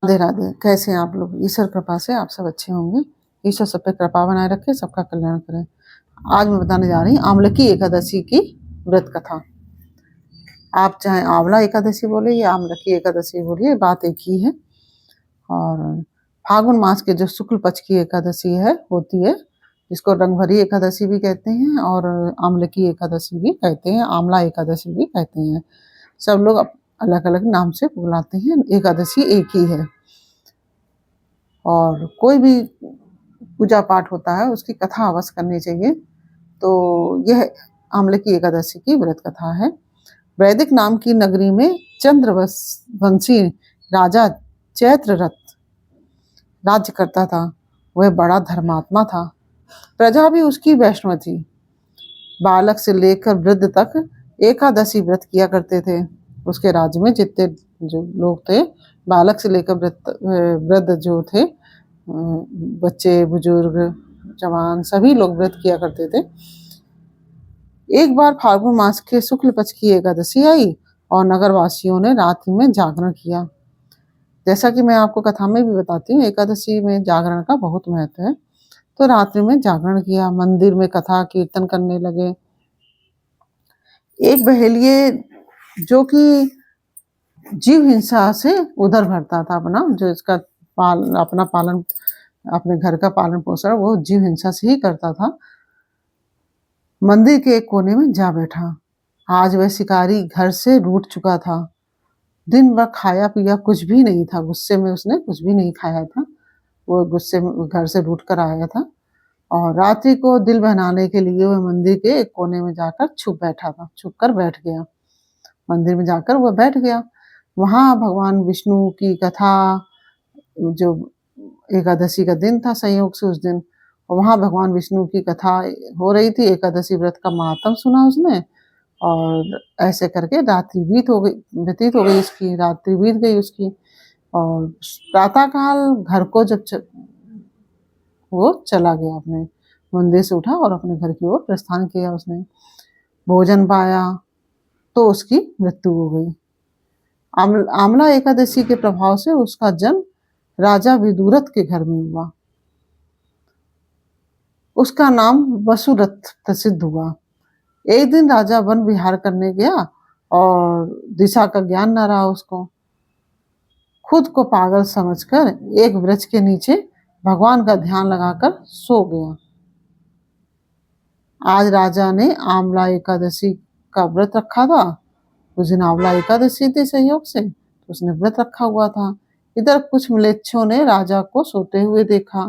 राधे राधे। कैसे हैं आप लोग? ईश्वर कृपा से आप सब अच्छे होंगे। ईश्वर सब पे कृपा बनाए रखे, सबका कल्याण करे। आज मैं बताने जा रही हूँ आमलकी एकादशी की व्रत कथा। आप चाहे आंवला एकादशी बोले या आमलकी एकादशी बोलिए, बात एक ही है। और फागुन मास के जो शुक्ल पक्ष की एकादशी है होती है, जिसको रंगभरी एकादशी भी कहते हैं और आमलकी एकादशी भी कहते हैं, आंवला एकादशी भी कहते हैं। सब लोग अलग अलग नाम से बुलाते हैं, एकादशी एक ही है। और कोई भी पूजा पाठ होता है उसकी कथा अवश्य करनी चाहिए। तो यह आमलकी एकादशी की व्रत कथा है। वैदिक नाम की नगरी में चंद्रवंशी राजा चैत्ररथ राज्य करता था। वह बड़ा धर्मात्मा था, प्रजा भी उसकी वैष्णव थी। बालक से लेकर वृद्ध तक एकादशी व्रत किया करते थे। उसके राज्य में जितने जो लोग थे, बालक से लेकर वृद्ध जो थे, बच्चे बुजुर्ग जवान सभी लोग व्रत किया करते थे। एक बार फाल्गुन मास के शुक्ल पक्ष की एकादशी आई और नगरवासियों ने रात्रि में जागरण किया। जैसा कि मैं आपको कथा में भी बताती हूँ, एकादशी में जागरण का बहुत महत्व है। तो रात्रि में जागरण किया, मंदिर में कथा कीर्तन करने लगे। एक बहेलिये जो कि जीव हिंसा से उधर भरता था, अपना जो इसका अपना पालन, अपने घर का पालन पोषण वो जीव हिंसा से ही करता था, मंदिर के एक कोने में जा बैठा। आज वह शिकारी घर से रूठ चुका था। दिन भर खाया पिया कुछ भी नहीं था, गुस्से में उसने कुछ भी नहीं खाया था। वो गुस्से में घर से रूठ कर आया था और रात्रि को दिल बहलाने के लिए वह मंदिर के एक कोने में जाकर छुप कर बैठ गया। मंदिर में जाकर वह बैठ गया। वहां भगवान विष्णु की कथा, जो एकादशी का दिन था संयोग से उस दिन, वहां भगवान विष्णु की कथा हो रही थी। एकादशी व्रत का महात्म सुना उसने और ऐसे करके रात्रि व्यतीत हो गई उसकी, रात्रि बीत गई उसकी। और प्रातःकाल घर को जब वो चला गया, अपने मंदिर से उठा और अपने घर की ओर प्रस्थान किया। उसने भोजन पाया तो उसकी मृत्यु हो गई। आमला एकादशी के प्रभाव से उसका जन्म राजा विदुरथ के घर में हुआ। उसका नाम वसुरथ प्रसिद्ध हुआ। एक दिन राजा वन विहार करने गया और दिशा का ज्ञान न रहा उसको। खुद को पागल समझकर एक वृक्ष के नीचे भगवान का ध्यान लगाकर सो गया। आज राजा ने आमला एकादशी का व्रत रखा था। उस दिन आंवला एकादशी थी संयोग से, तो उसने व्रत रखा हुआ था। इधर कुछ म्लेच्छों ने राजा को सोते हुए देखा।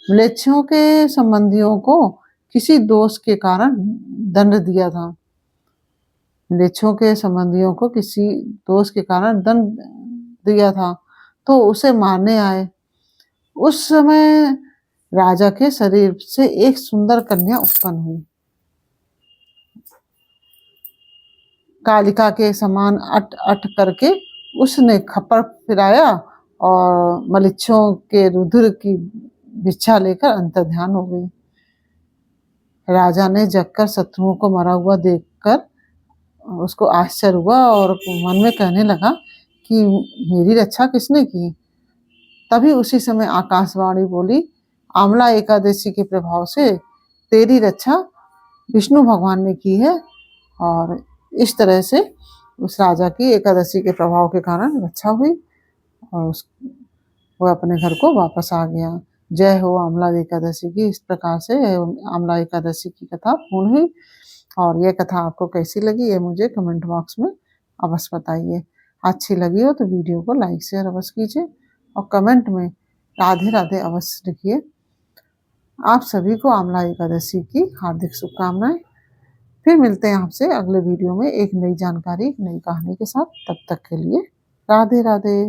म्लेच्छों के संबंधियों को किसी दोष के कारण दंड दिया था। म्लेच्छों के संबंधियों को किसी दोष के कारण दंड दिया था, तो उसे मारने आए। उस समय राजा के शरीर से एक सुंदर कन्या उत्पन्न हुई। कालिका के समान अट अट करके उसने खप्पर फिराया और मलिच्छों के रुधिर की भिक्षा लेकर अंतर्ध्यान हो गई। राजा ने जगकर शत्रुओं को मरा हुआ देखकर उसको आश्चर्य हुआ और मन में कहने लगा कि मेरी रक्षा किसने की। तभी उसी समय आकाशवाणी बोली, आमला एकादशी के प्रभाव से तेरी रक्षा विष्णु भगवान ने की है। और इस तरह से उस राजा की एकादशी के प्रभाव के कारण रक्षा हुई और वह अपने घर को वापस आ गया। जय हो आमला एकादशी की। इस प्रकार से आमला एकादशी की कथा पूर्ण हुई। और यह कथा आपको कैसी लगी ये मुझे कमेंट बॉक्स में अवश्य बताइए। अच्छी लगी हो तो वीडियो को लाइक शेयर अवश्य कीजिए और कमेंट में राधे राधे अवश्य लिखिए। आप सभी को आमला एकादशी की हार्दिक शुभकामनाएं। फिर मिलते हैं आपसे अगले वीडियो में एक नई जानकारी, एक नई कहानी के साथ। तब तक के लिए राधे राधे।